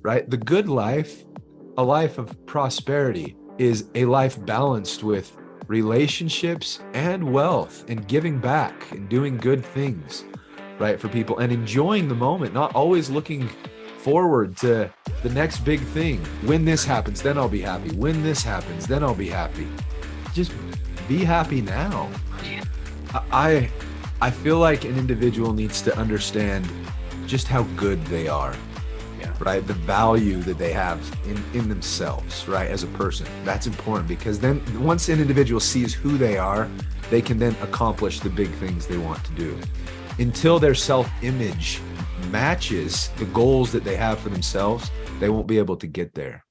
right? The good life, a life of prosperity, is a life balanced with relationships and wealth and giving back and doing good things, right, for people and enjoying the moment, not always looking forward to the next big thing. When this happens, then I'll be happy. When this happens, then I'll be happy. Just be happy now. I I feel like an individual needs to understand just how good they are, Yeah. right? The value that they have in themselves, right? As a person. That's important because then once an individual sees who they are, they can then accomplish the big things they want to do. Until their self-image matches the goals that they have for themselves, they won't be able to get there.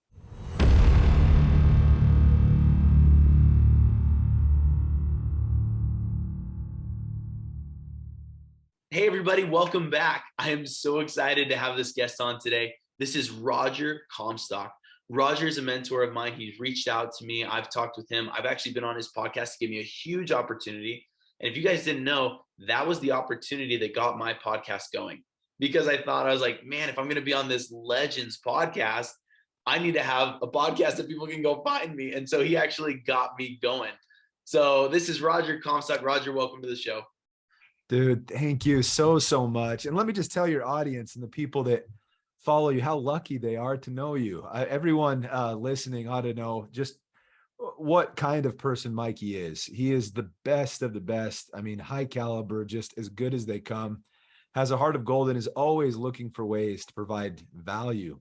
Hey, everybody, welcome back. I am so excited to have this guest on today. This is Roger Comstock. Roger is a mentor of mine. He's reached out to me. I've talked with him. I've actually been on his podcast to give me a huge opportunity. And if you guys didn't know, that was the opportunity that got my podcast going because I was like, man, if I'm going to be on this Legends podcast, I need to have a podcast that people can go find me. And so he actually got me going. So this is Roger Comstock. Roger, welcome to the show. Dude, thank you so much. And let me just tell your audience and the people that follow you how lucky they are to know you. Everyone listening ought to know just what kind of person Mikey is. He is the best of the best. I mean, high caliber, just as good as they come, has a heart of gold and is always looking for ways to provide value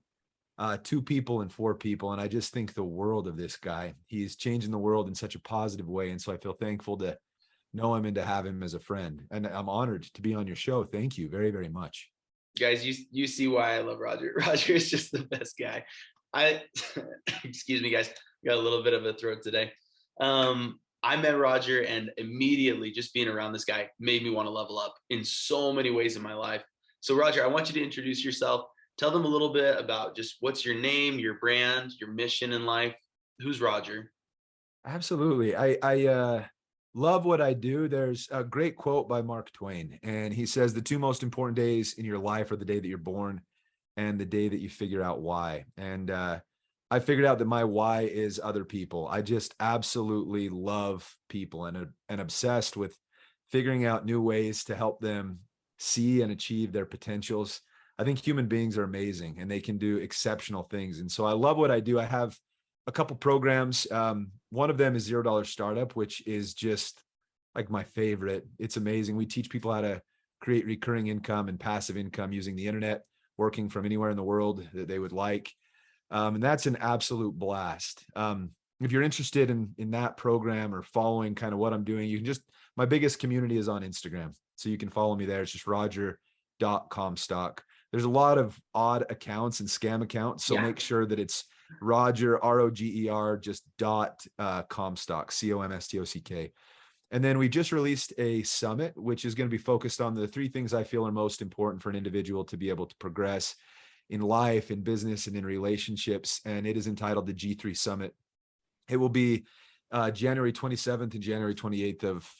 to people and for people. And I just think the world of this guy. He's changing the world in such a positive way. And so I feel thankful to know him and to have him as a friend. And I'm honored to be on your show. Thank you very much. Guys, you see why I love Roger. Roger is just the best guy. I excuse me, guys, got a little bit of a throat today. I met Roger and immediately just being around this guy made me want to level up in so many ways in my life. So Roger, I want you to introduce yourself. Tell them a little bit about just what's your name, your brand, your mission in life. Who's Roger? Absolutely. I love what I do. There's a great quote by Mark Twain, and he says the two most important days in your life are the day that you're born and the day that you figure out why. And I figured out that my why is other people. I just absolutely love people and obsessed with figuring out new ways to help them see and achieve their potentials. I think human beings are amazing and they can do exceptional things. And so I love what I do. I have a couple programs. One of them is $0 Startup, which is just like my favorite. It's amazing. We teach people how to create recurring income and passive income using the internet, working from anywhere in the world that they would like. And that's an absolute blast. If you're interested in that program or following kind of what I'm doing, you can just, my biggest community is on Instagram. So you can follow me there. It's just roger.comstock. There's a lot of odd accounts and scam accounts. So make sure that it's Roger, Roger, just Comstock, Comstock. And then we just released a summit, which is going to be focused on the three things I feel are most important for an individual to be able to progress in life, in business, and in relationships. And it is entitled the G3 Summit. It will be January 27th and January 28th of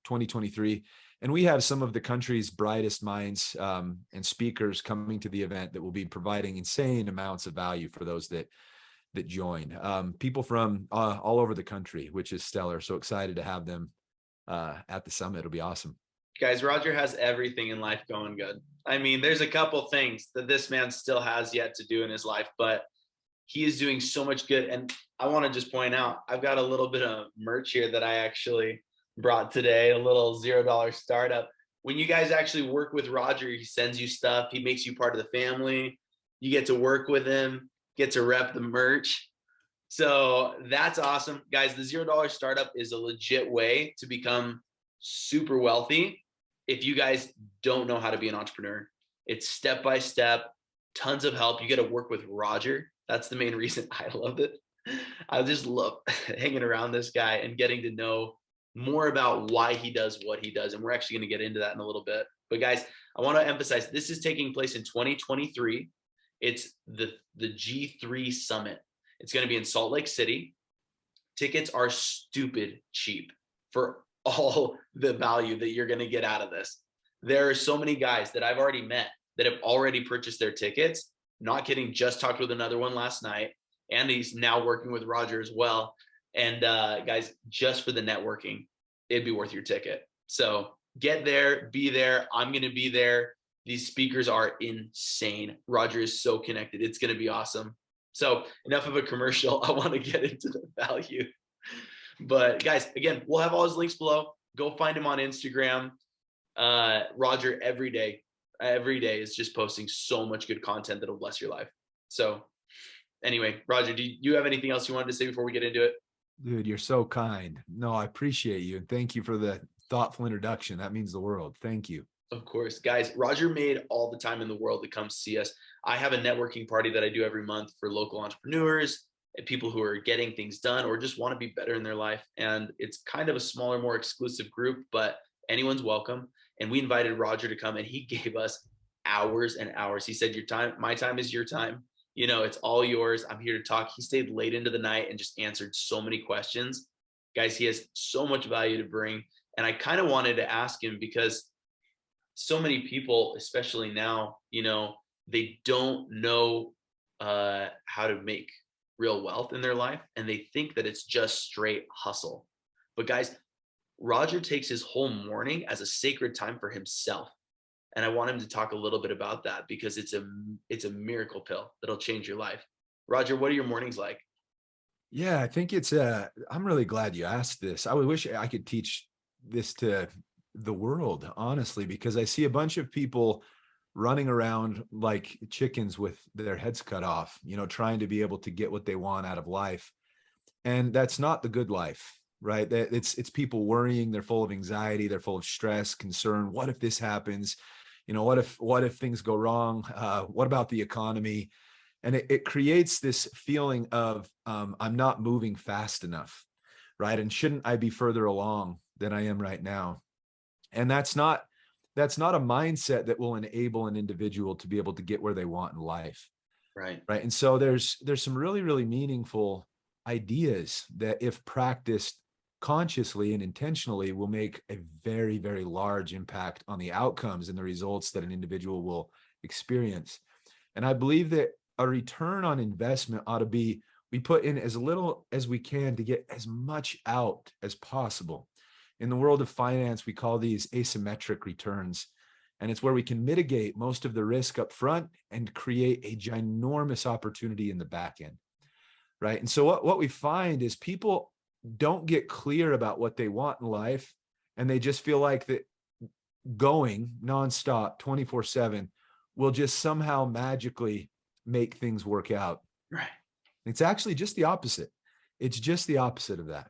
2023. And we have some of the country's brightest minds and speakers coming to the event that will be providing insane amounts of value for those that join. People from all over the country, which is stellar. So excited to have them at the summit. It'll be awesome. Guys, Roger has everything in life going good. I mean, there's a couple things that this man still has yet to do in his life, but he is doing so much good. And I want to just point out, I've got a little bit of merch here that I actually brought today, a little $0 startup. When you guys actually work with Roger, he sends you stuff. He makes you part of the family. You get to work with him, get to rep the merch. So that's awesome. Guys, the $0 startup is a legit way to become super wealthy. If you guys don't know how to be an entrepreneur, it's step by step, tons of help. You get to work with Roger. That's the main reason I love it. I just love hanging around this guy and getting to know more about why he does what he does. And we're actually going to get into that in a little bit. But guys, I want to emphasize this is taking place in 2023. It's the G3 Summit. It's going to be in Salt Lake City. Tickets are stupid cheap for all the value that you're going to get out of this. There are so many guys that I've already met that have already purchased their tickets Not kidding, just talked with another one last night, and he's now working with Roger as well. And guys, just for the networking, it'd be worth your ticket. So get there, be there. I'm going to be there. These speakers are insane. Roger is so connected. It's going to be awesome. So enough of a commercial. I want to get into the value. But guys, again, we'll have all his links below. Go find him on Instagram. Roger every day is just posting so much good content that'll bless your life. So anyway, Roger, do you have anything else you wanted to say before we get into it? Dude, you're so kind. No, I appreciate you. And thank you for the thoughtful introduction. That means the world. Thank you. Of course, guys, Roger made all the time in the world to come see us. I have a networking party that I do every month for local entrepreneurs and people who are getting things done or just want to be better in their life. And it's kind of a smaller, more exclusive group, but anyone's welcome. And we invited Roger to come, and he gave us hours and hours. He said, your time, my time is your time. You know, it's all yours. I'm here to talk. He stayed late into the night and just answered so many questions. Guys, he has so much value to bring. And I kind of wanted to ask him because so many people, especially now, you know, they don't know how to make real wealth in their life, and they think that it's just straight hustle. But guys, Roger takes his whole morning as a sacred time for himself. And I want him to talk a little bit about that because it's a miracle pill that'll change your life. Roger, what are your mornings like? Yeah, I think I'm really glad you asked this. I would wish I could teach this to the world, honestly, because I see a bunch of people running around like chickens with their heads cut off, you know, trying to be able to get what they want out of life. And that's not the good life, right? It's people worrying, they're full of anxiety, they're full of stress, concern. What if this happens? You know, what if things go wrong? What about the economy? And it creates this feeling of I'm not moving fast enough, right? And shouldn't I be further along than I am right now? And that's not a mindset that will enable an individual to be able to get where they want in life. Right. Right. And so there's some really, really meaningful ideas that, if practiced consciously and intentionally, will make a very, very large impact on the outcomes and the results that an individual will experience. And I believe that a return on investment ought to be, we put in as little as we can to get as much out as possible. In the world of finance, we call these asymmetric returns. And it's where we can mitigate most of the risk up front and create a ginormous opportunity in the back end. Right. And so what we find is people don't get clear about what they want in life, and they just feel like that going nonstop 24/7 will just somehow magically make things work out. Right. It's actually just the opposite. It's just the opposite of that.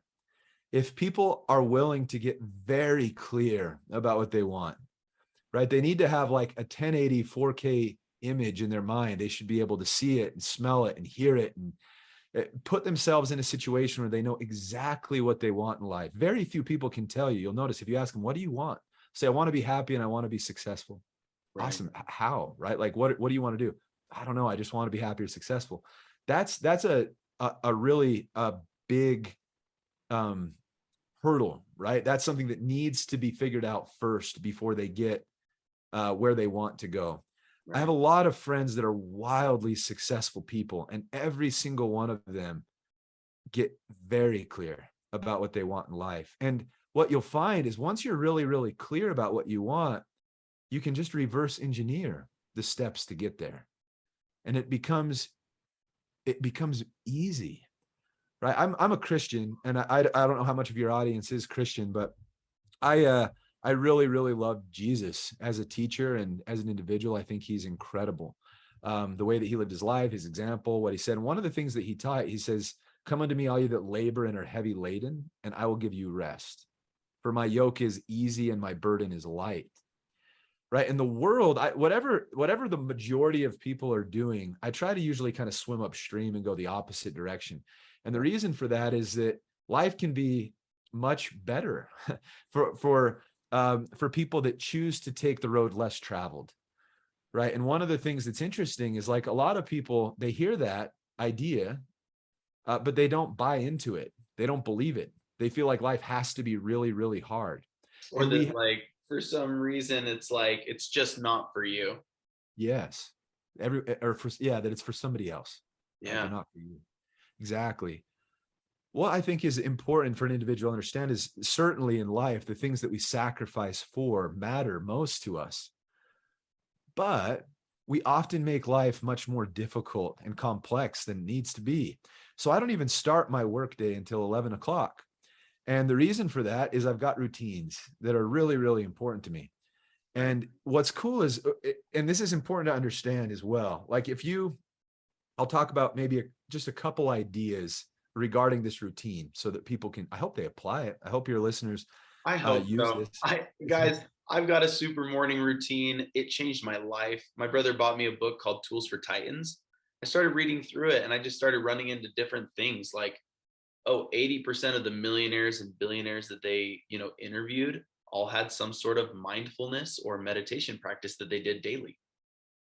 If people are willing to get very clear about what they want, right? They need to have like a 1080 4K image in their mind. They should be able to see it and smell it and hear it and put themselves in a situation where they know exactly what they want in life. Very few people can tell you. You'll notice if you ask them, what do you want? Say, I want to be happy and I want to be successful. Right. Awesome. How? Right? Like, what do you want to do? I don't know. I just want to be happy or successful. That's a really big hurdle, right? That's something that needs to be figured out first before they get where they want to go. Right. I have a lot of friends that are wildly successful people, and every single one of them get very clear about what they want in life. And what you'll find is once you're really, really clear about what you want, you can just reverse engineer the steps to get there. And it becomes easy, right? I'm a Christian, and I don't know how much of your audience is Christian, but I really, really love Jesus as a teacher and as an individual. I think he's incredible. The way that he lived his life, his example, what he said. And one of the things that he taught, he says, come unto me, all you that labor and are heavy laden, and I will give you rest. For my yoke is easy and my burden is light. Right? In the world, whatever the majority of people are doing, I try to usually kind of swim upstream and go the opposite direction. And the reason for that is that life can be much better for people that choose to take the road less traveled, right? And one of the things that's interesting is, like, a lot of people, they hear that idea, but they don't buy into it. They don't believe it. They feel like life has to be really, really hard. Or that, like, for some reason, it's like, it's just not for you. Yes. that it's for somebody else, right? They're Yeah. not for you. Exactly. What I think is important for an individual to understand is certainly in life, the things that we sacrifice for matter most to us. But we often make life much more difficult and complex than it needs to be. So I don't even start my workday until 11 o'clock. And the reason for that is I've got routines that are really, really important to me. Right. And what's cool is, and this is important to understand as well. Like I'll talk about maybe just a couple ideas regarding this routine so that people can, I hope they apply it. I hope your listeners I hope use so. this. Guys, I've got a super morning routine. It changed my life. My brother bought me a book called Tools for Titans. I started reading through it and I just started running into different things like, oh, 80% of the millionaires and billionaires that they, interviewed all had some sort of mindfulness or meditation practice that they did daily.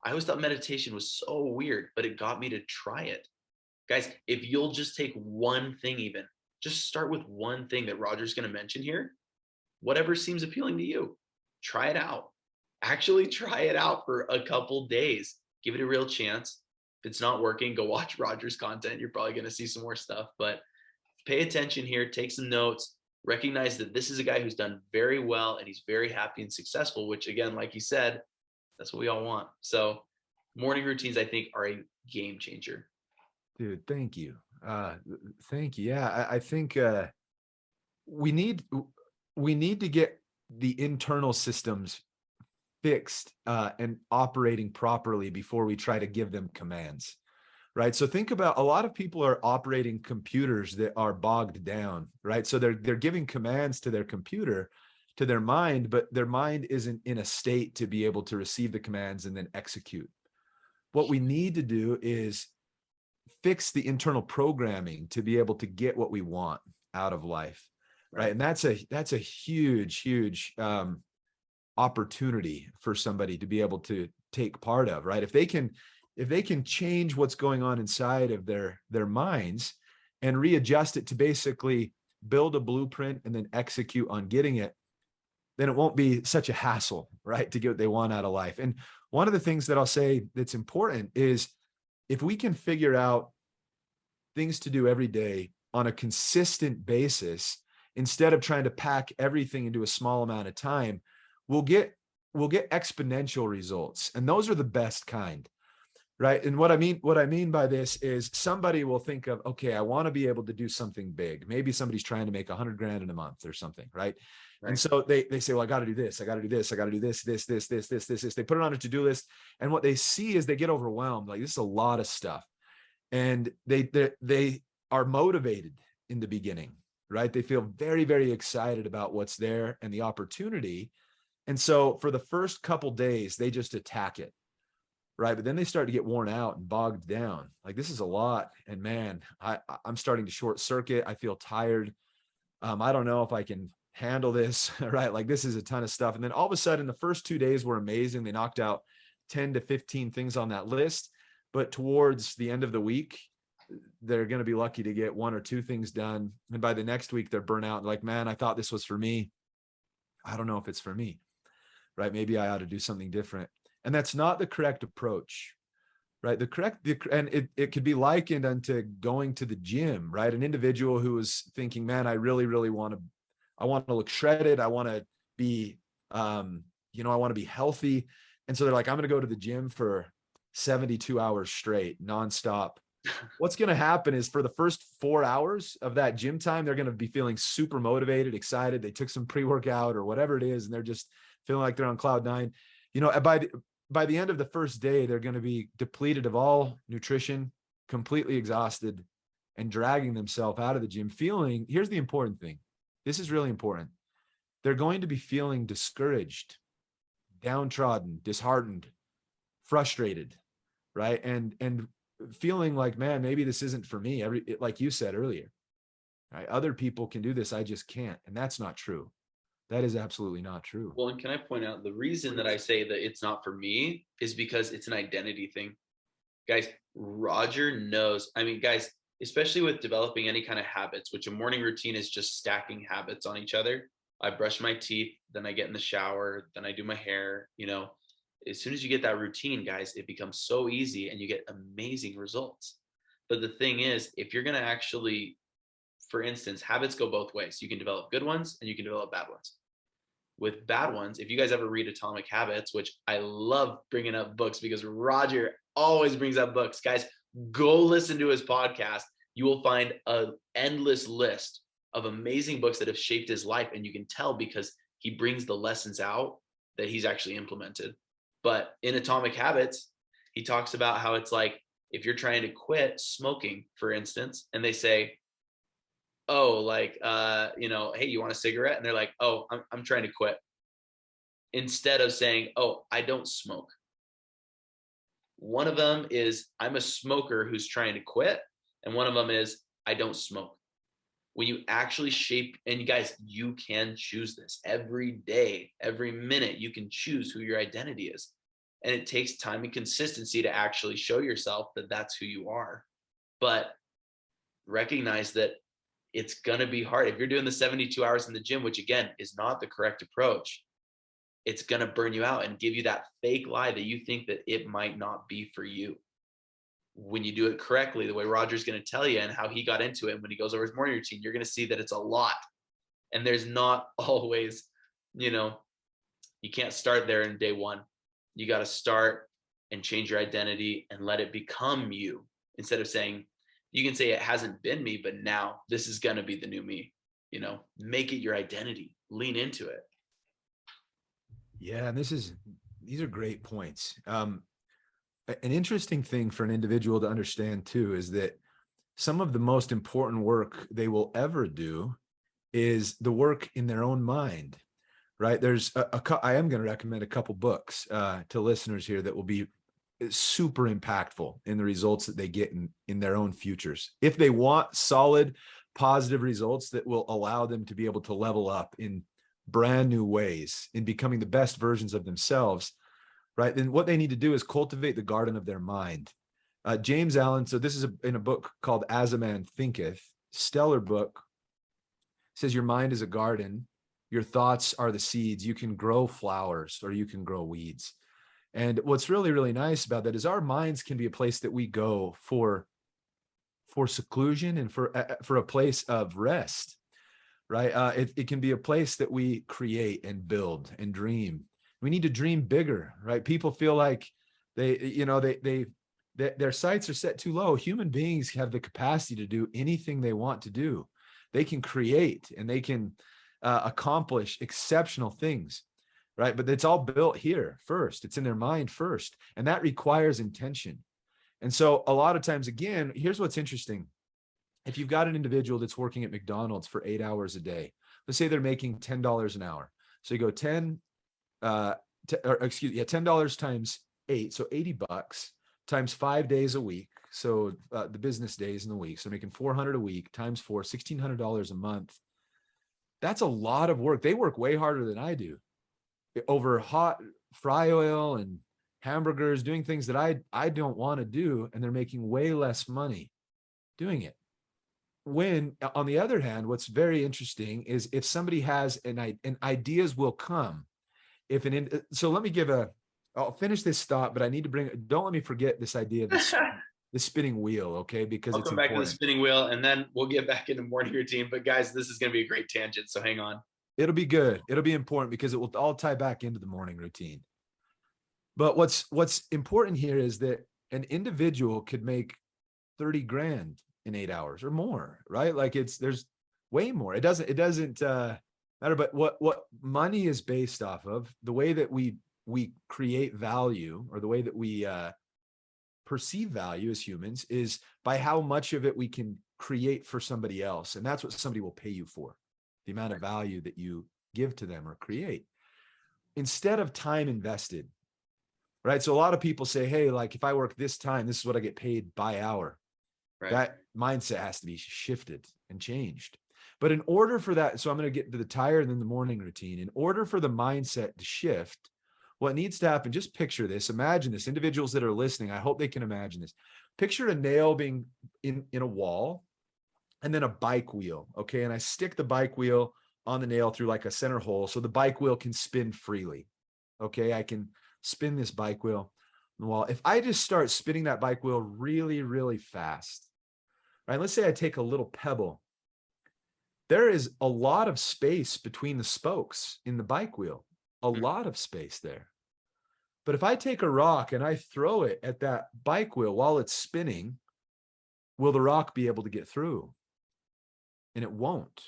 I always thought meditation was so weird, but it got me to try it. Guys, if you'll just take one thing, even just start with one thing that Roger's going to mention here, whatever seems appealing to you, try it out. Actually, try it out for a couple days. Give it a real chance. If it's not working, go watch Roger's content. You're probably going to see some more stuff, but pay attention here, take some notes, recognize that this is a guy who's done very well and he's very happy and successful, which again, like you said, that's what we all want. So morning routines, I think, are a game changer. Dude, thank you. Thank you. Yeah, I think we need we need to get the internal systems fixed and operating properly before we try to give them commands. Right. So think about, a lot of people are operating computers that are bogged down, right? So they're giving commands to their computer, to their mind, but their mind isn't in a state to be able to receive the commands and then execute. What we need to do is fix the internal programming to be able to get what we want out of life. Right. Right. And that's a huge opportunity for somebody to be able to take part of, right? If they can change what's going on inside of their minds and readjust it to basically build a blueprint and then execute on getting it, then it won't be such a hassle, right, to get what they want out of life. And one of the things that I'll say that's important is, if we can figure out things to do every day on a consistent basis, instead of trying to pack everything into a small amount of time, we'll get exponential results. And those are the best kind. Right. And what I mean by this is, somebody will think of, okay, I want to be able to do something big. Maybe somebody's trying to make 100 grand in a month or something. Right. And Right. so they say, well, I got to do this. I got to do this. I got to do this. They put it on a to-do list. And what they see is they get overwhelmed. Like, this is a lot of stuff. And they are motivated in the beginning. Right. They feel very, very excited about what's there and the opportunity. And so for the first couple days, they just attack it. Right. But then they start to get worn out and bogged down. Like, this is a lot. And man, I'm starting to short circuit. I feel tired. I don't know if I can handle this. Right. Like, this is a ton of stuff. And then all of a sudden, the first 2 days were amazing. They knocked out 10 to 15 things on that list. But towards the end of the week, they're going to be lucky to get 1 or 2 things done. And by the next week, they're burnt out. Like, man, I thought this was for me. I don't know if it's for me. Right. Maybe I ought to do something different. And that's not the correct approach, right? And it could be likened unto going to the gym, right? An individual who is thinking, man, I really, really want to look shredded. I want to be, I want to be healthy. And so they're like, I'm going to go to the gym for 72 hours straight, nonstop. What's going to happen is, for the first 4 hours of that gym time, they're going to be feeling super motivated, excited. They took some pre-workout or whatever it is, and they're just feeling like they're on cloud nine. By the end of the first day, they're going to be depleted of all nutrition, completely exhausted, and dragging themselves out of the gym feeling, here's the important thing. This is really important. They're going to be feeling discouraged, downtrodden, disheartened, frustrated, right? And feeling like, man, maybe this isn't for me. Like you said earlier, right? Other people can do this. I just can't. And that's not true. That is absolutely not true. Well, and can I point out, the reason that I say that it's not for me is because it's an identity thing. Guys, Roger knows. I mean, guys, especially with developing any kind of habits, which a morning routine is just stacking habits on each other. I brush my teeth, then I get in the shower, then I do my hair, As soon as you get that routine, guys, it becomes so easy and you get amazing results. But the thing is, if you're going to actually, for instance, habits go both ways. You can develop good ones and you can develop bad ones. With bad ones, if you guys ever read Atomic Habits, which I love bringing up books because Roger always brings up books, guys, go listen to his podcast. You will find an endless list of amazing books that have shaped his life. And you can tell because he brings the lessons out that he's actually implemented. But in Atomic Habits, he talks about how it's like if you're trying to quit smoking, for instance, and they say, oh, like, hey, you want a cigarette? And they're like, oh, I'm trying to quit. Instead of saying, oh, I don't smoke. One of them is I'm a smoker who's trying to quit. And one of them is I don't smoke. When you actually shape, and you guys, you can choose this every day, every minute, you can choose who your identity is. And it takes time and consistency to actually show yourself that that's who you are. But recognize that it's going to be hard. If you're doing the 72 hours in the gym, which again is not the correct approach, it's going to burn you out and give you that fake lie that you think that it might not be for you. When you do it correctly, the way Roger's going to tell you and how he got into it, when he goes over his morning routine, you're going to see that it's a lot. And there's not always, you can't start there in day one. You got to start and change your identity and let it become you, instead of saying, you can say it hasn't been me, but now this is going to be the new me. Make it your identity, lean into it. Yeah. And these are great points. An interesting thing for an individual to understand too, is that some of the most important work they will ever do is the work in their own mind, right? There's I am going to recommend a couple books to listeners here that will be super impactful in the results that they get in their own futures. If they want solid, positive results that will allow them to be able to level up in brand new ways, in becoming the best versions of themselves, right? Then what they need to do is cultivate the garden of their mind. James Allen, so this is in a book called As a Man Thinketh, stellar book, says your mind is a garden. Your thoughts are the seeds. You can grow flowers or you can grow weeds. And what's really, really nice about that is our minds can be a place that we go for seclusion and for a place of rest, right? It can be a place that we create and build and dream. We need to dream bigger, right? People feel like their sights are set too low. Human beings have the capacity to do anything they want to do. They can create and they can accomplish exceptional things, right? But it's all built here first. It's in their mind first. And that requires intention. And so a lot of times, again, here's what's interesting. If you've got an individual that's working at McDonald's for 8 hours a day, let's say they're making $10 an hour. So you go $10 times 8, so $80 times 5 days a week. So the business days in the week. So making $400 a week times 4, $1,600 a month. That's a lot of work. They work way harder than I do over hot fry oil and hamburgers, doing things that I don't want to do. And they're making way less money doing it. When, on the other hand, what's very interesting is if somebody has an ideas will come. So let me I'll finish this thought, but I need to don't let me forget this idea of the spinning wheel, okay? Because I'll it's come back important. to the spinning wheel and then we'll get back into morning routine. But guys, this is going to be a great tangent. So hang on. It'll be good. It'll be important because it will all tie back into the morning routine. But what's important here is that an individual could make 30 grand in 8 hours or more, right? Like there's way more. It doesn't matter. But what money is based off of, the way that we create value, or the way that we perceive value as humans, is by how much of it we can create for somebody else. And that's what somebody will pay you for, the amount of value that you give to them or create, instead of time invested, right? So a lot of people say, hey, like if I work this time, this is what I get paid by hour. Right. That mindset has to be shifted and changed. But in order for that, so I'm going to get to the tire and then the morning routine. In order for the mindset to shift, what needs to happen, just picture this. Imagine this. Individuals that are listening, I hope they can imagine this. Picture a nail being in a wall and then a bike wheel, okay? And I stick the bike wheel on the nail through like a center hole so the bike wheel can spin freely, okay? I can spin this bike wheel on the wall. If I just start spinning that bike wheel really, really fast, right? Let's say I take a little pebble. There is a lot of space between the spokes in the bike wheel, a lot of space there. But if I take a rock and I throw it at that bike wheel while it's spinning, will the rock be able to get through? And it won't,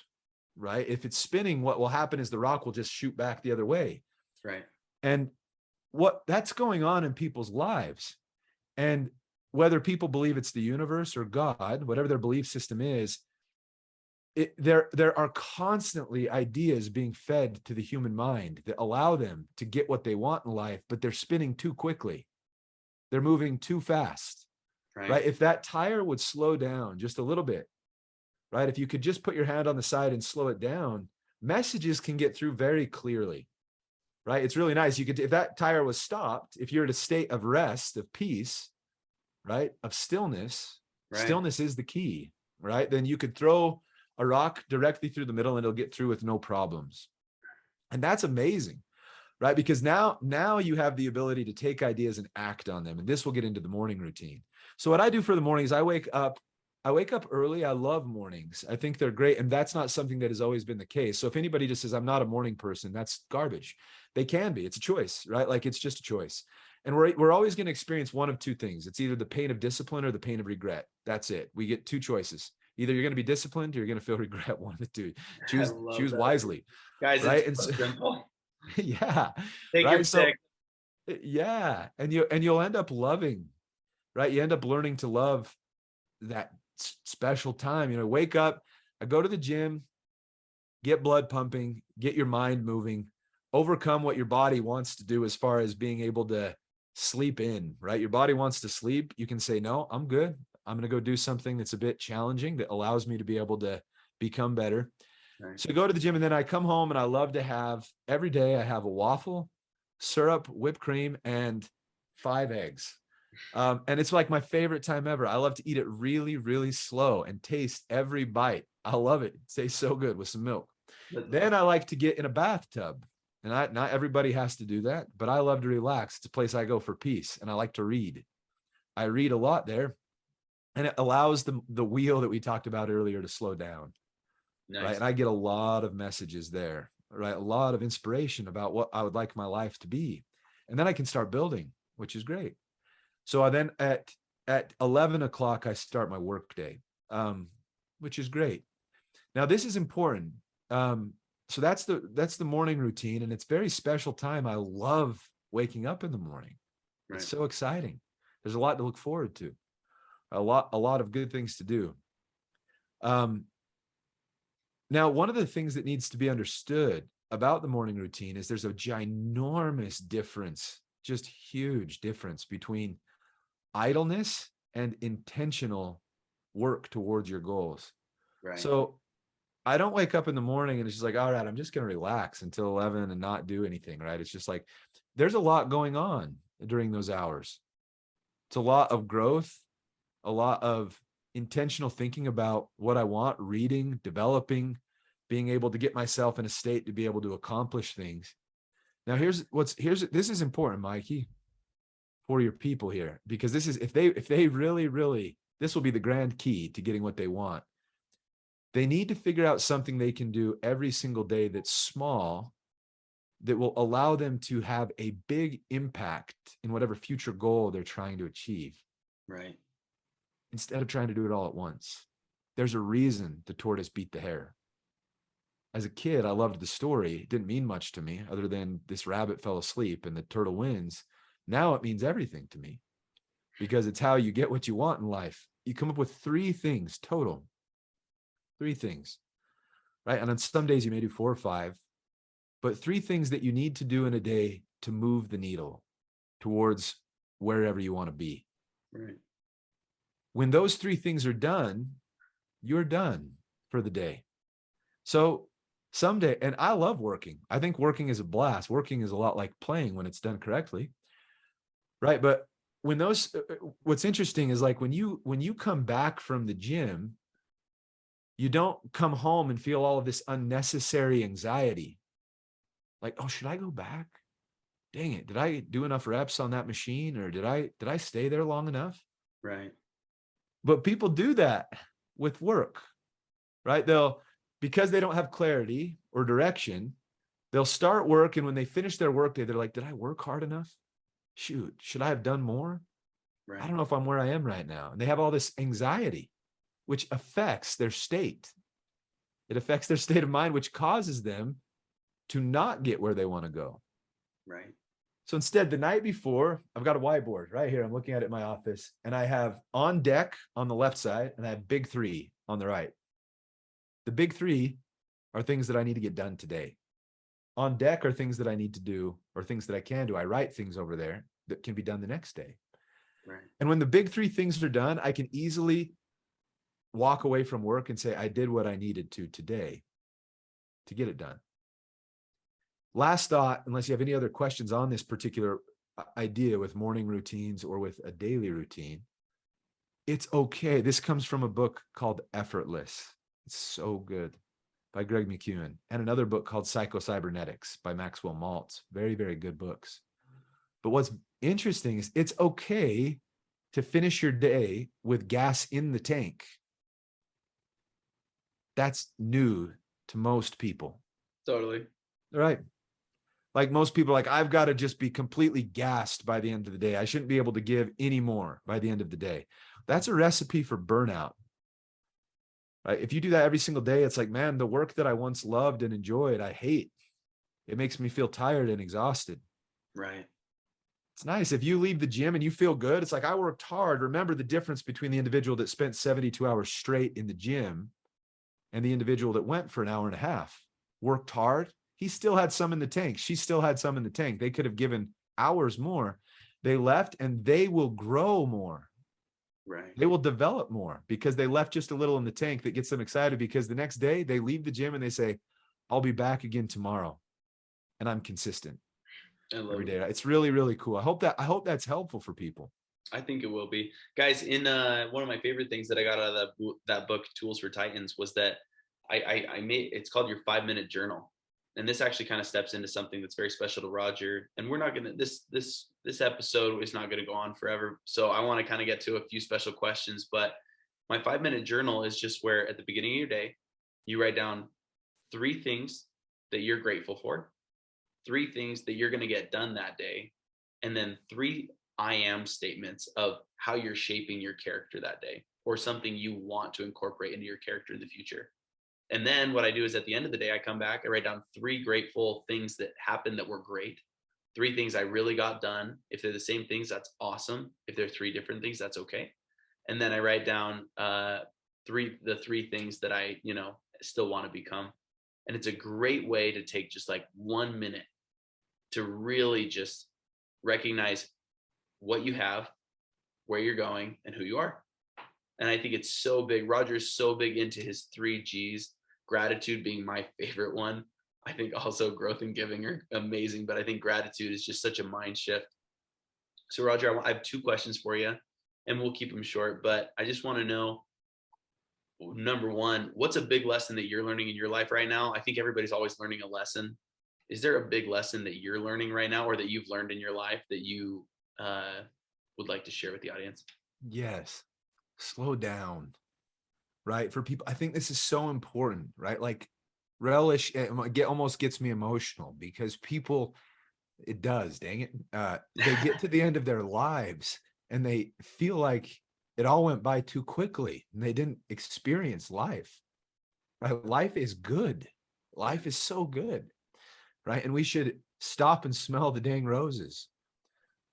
right? If it's spinning, what will happen is the rock will just shoot back the other way. Right. And what that's going on in people's lives. And whether people believe it's the universe or God, whatever their belief system is, there are constantly ideas being fed to the human mind that allow them to get what they want in life, but they're spinning too quickly. They're moving too fast, right? If that tire would slow down just a little bit, right? If you could just put your hand on the side and slow it down, messages can get through very clearly, right? It's really nice. You could, if that tire was stopped, if you're in a state of rest, of peace, right? Of stillness, stillness is the key, right? Then you could throw a rock directly through the middle and it'll get through with no problems. And that's amazing, right? Because now you have the ability to take ideas and act on them. And this will get into the morning routine. So what I do for the morning is I wake up early. I love mornings. I think they're great. And that's not something that has always been the case. So if anybody just says, I'm not a morning person, that's garbage. They can be. It's a choice, right? Like it's just a choice. And we're always going to experience one of two things. It's either the pain of discipline or the pain of regret. That's it. We get two choices. Either you're going to be disciplined or you're going to feel regret. One of the two. Choose wisely, guys. Right? It's so simple. Yeah. Take right. your So, pick. yeah. And you'll end up loving, right? You end up learning to love that special time. Wake up, I go to the gym, get blood pumping, get your mind moving, overcome what your body wants to do as far as being able to sleep in, right? Your body wants to sleep. You can say, no, I'm good. I'm going to go do something that's a bit challenging that allows me to be able to become better. Right. So I go to the gym and then I come home and I love to have every day I have a waffle, syrup, whipped cream, and 5 eggs. And it's like my favorite time ever. I love to eat it really, really slow and taste every bite. I love it. It tastes so good with some milk. Then I like to get in a bathtub. And not everybody has to do that, but I love to relax. It's a place I go for peace, and I like to read. I read a lot there, and it allows the wheel that we talked about earlier to slow down. Nice. Right? And I get a lot of messages there, right? A lot of inspiration about what I would like my life to be. And then I can start building, which is great. So I then at 11 o'clock, I start my work day, which is great. Now, this is important. So that's the morning routine, and it's very special time. I love waking up in the morning. Right. It's so exciting. There's a lot to look forward to, a lot of good things to do. Now, one of the things that needs to be understood about the morning routine is there's a ginormous difference, just huge difference between idleness and intentional work towards your goals. Right. So I don't wake up in the morning and it's just like, all right, I'm just going to relax until 11 and not do anything, right? It's just like, there's a lot going on during those hours. It's a lot of growth, a lot of intentional thinking about what I want, reading, developing, being able to get myself in a state to be able to accomplish things. Now, this is important, Mikey, for your people here, because this is, if they really, this will be the grand key to getting what they want. They need to figure out something they can do every single day that's small, that will allow them to have a big impact in whatever future goal they're trying to achieve. Right. Instead of trying to do it all at once. There's a reason the tortoise beat the hare. As a kid, I loved the story. It didn't mean much to me other than this rabbit fell asleep and the turtle wins. Now it means everything to me, because it's how you get what you want in life. You come up with 3 things total. 3 things, right? And on some days you may do 4 or 5, but 3 things that you need to do in a day to move the needle towards wherever you want to be. Right. When those 3 things are done, you're done for the day. So someday, and I love working. I think working is a blast. Working is a lot like playing when it's done correctly. Right. But when what's interesting is like when you come back from the gym, you don't come home and feel all of this unnecessary anxiety. Like, oh, should I go back? dang it, did I do enough reps on that machine, or did I stay there long enough? Right. But people do that with work, right? Because they don't have clarity or direction, they'll start work, and when they finish their workday, they're like, did I work hard enough? Shoot, should I have done more? I Right. don't know if I'm where I am right now. And they have all this anxiety, which affects their state. It affects their state of mind, which causes them to not get where they want to go. Right. So instead, the night before, I've got a whiteboard right here. I'm looking at it in my office, and I have on deck on the left side, and I have big three on the right. The big three are things that I need to get done today. On deck are things that I need to do, or things that I can do. I write things over there that can be done the next day. Right. And when the big three things are done, I can easily walk away from work and say, I did what I needed to today to get it done. Last thought, unless you have any other questions on this particular idea with morning routines or with a daily routine, it's okay. This comes from a book called Effortless. It's so good, by Greg McKeown, and another book called Psycho-Cybernetics by Maxwell Maltz. Very, very good books. But what's interesting is it's okay to finish your day with gas in the tank. That's new to most people. Totally. Right. Like most people, like, I've got to just be completely gassed by the end of the day. I shouldn't be able to give any more by the end of the day. That's a recipe for burnout. Right? If you do that every single day, it's like, man, the work that I once loved and enjoyed, I hate. It makes me feel tired and exhausted. Right. It's nice if you leave the gym and you feel good. It's like, I worked hard. Remember the difference between the individual that spent 72 hours straight in the gym and the individual that went for an hour and a half, worked hard. He still had some in the tank. She still had some in the tank. They could have given hours more. They left, and they will grow more. Right. They will develop more because they left just a little in the tank that gets them excited, because the next day they leave the gym and they say, I'll be back again tomorrow. And I'm consistent every day. It's really, really cool. I hope that's helpful for people. I think it will be. Guys, in one of my favorite things that I got out of that book, Tools for Titans, was that I made, it's called your 5-minute journal. And this actually kind of steps into something that's very special to Roger. And we're not gonna, this episode is not gonna go on forever. So I want to kind of get to a few special questions. But my 5-minute journal is just where at the beginning of your day, you write down 3 things that you're grateful for, 3 things that you're gonna get done that day, and then 3 I am statements of how you're shaping your character that day, or something you want to incorporate into your character in the future. And then what I do is at the end of the day, I come back, I write down 3 grateful things that happened that were great, 3 things I really got done. If they're the same things, that's awesome. If they're 3 different things, that's okay. And then I write down the 3 things that I, still want to become. And it's a great way to take just like 1 minute to really just recognize what you have, where you're going, and who you are. And I think it's so big. Roger's so big into his 3 G's, gratitude being my favorite one. I think also growth and giving are amazing, but I think gratitude is just such a mind shift. So Roger, I have 2 questions for you, and we'll keep them short, but I just want to know, number 1, what's a big lesson that you're learning in your life right now? I think everybody's always learning a lesson. Is there a big lesson that you're learning right now, or that you've learned in your life that you would like to share with the audience? Yes. Slow down, right? For people, I think this is so important, right? Like, relish, it almost gets me emotional, because people, it does, dang it. They get to the end of their lives and they feel like it all went by too quickly and they didn't experience life, right? Life is good. Life is so good, right? And we should stop and smell the dang roses,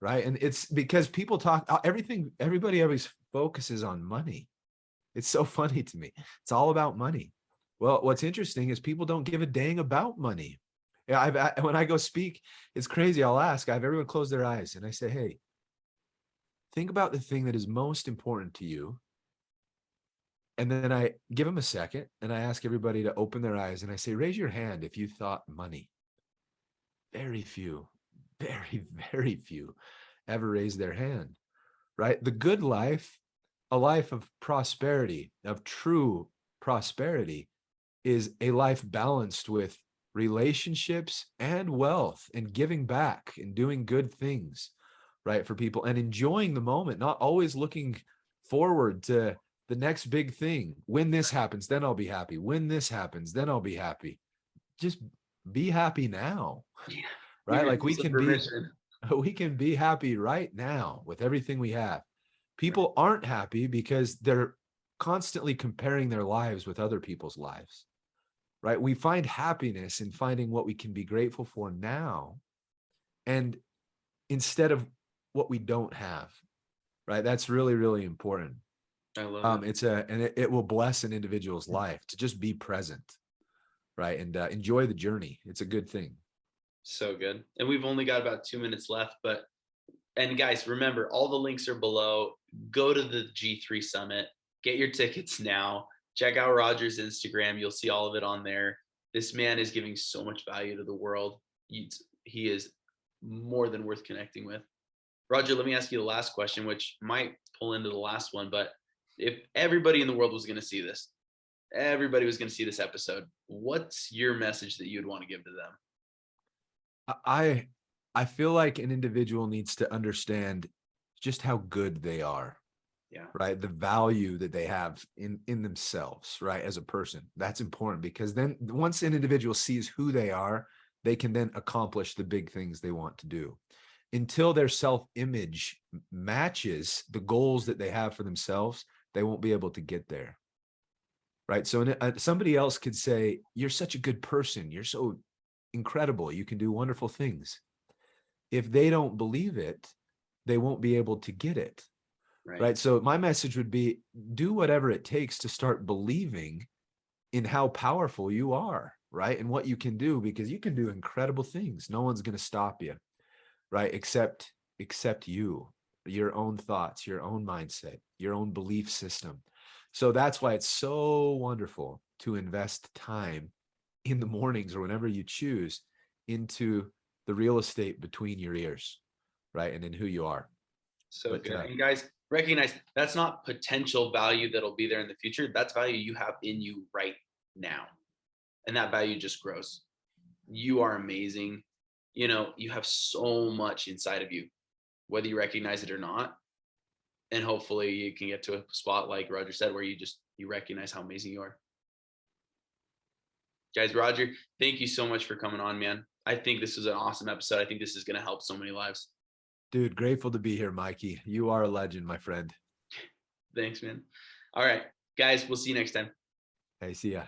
right? And it's because people talk, everybody always focuses on money. It's so funny to me. It's all about money. Well, what's interesting is people don't give a dang about money. Yeah, when I go speak, it's crazy. I'll ask, I have everyone close their eyes and I say, hey, think about the thing that is most important to you. And then I give them a second and I ask everybody to open their eyes and I say, raise your hand if you thought money. Very few, very, very few ever raise their hand, right? The good life, a life of prosperity, of true prosperity, is a life balanced with relationships, and wealth, and giving back and doing good things, right, for people, and enjoying the moment, not always looking forward to the next big thing. When this happens, then I'll be happy. When this happens, then I'll be happy. Just be happy now, Yeah. right? Like Universal permission. we can be happy right now with everything we have. People aren't happy because they're constantly comparing their lives with other people's lives, right? We find happiness in finding what we can be grateful for now, and instead of what we don't have, right? That's really, really important. I love it. It will bless an individual's life to just be present, right? And enjoy the journey. It's a good thing. So good. And we've only got about 2 minutes left, but and guys, remember, all the links are below. Go to the G3 Summit, get your tickets now. Check out Roger's Instagram. You'll see all of it on there. This man is giving so much value to the world. He is more than worth connecting with. Roger, let me ask you the last question, which might pull into the last one. But if everybody in the world was going to see this, everybody was going to see this episode, what's your message that you'd want to give to them? I feel like an individual needs to understand just how good they are. Yeah. Right. The value that they have in themselves, right, as a person. That's important, because then once an individual sees who they are, they can then accomplish the big things they want to do. Until their self-image matches the goals that they have for themselves, they won't be able to get there. Right. So somebody else could say, you're such a good person. You're so incredible. You can do wonderful things. If they don't believe it, they won't be able to get it. Right. So my message would be, do whatever it takes to start believing in how powerful you are, right? And what you can do, because you can do incredible things. No one's going to stop you, right? Except you, your own thoughts, your own mindset, your own belief system. So that's why it's so wonderful to invest time in the mornings or whenever you choose into the real estate between your ears, right? And in who you are. So good. And guys, recognize that's not potential value that'll be there in the future. That's value you have in you right now. And that value just grows. You are amazing. You have so much inside of you, whether you recognize it or not. And hopefully you can get to a spot like Roger said, where you recognize how amazing you are. Guys, Roger, thank you so much for coming on, man. I think this was an awesome episode. I think this is going to help so many lives. Dude, grateful to be here, Mikey. You are a legend, my friend. Thanks, man. All right, guys, we'll see you next time. Hey, see ya.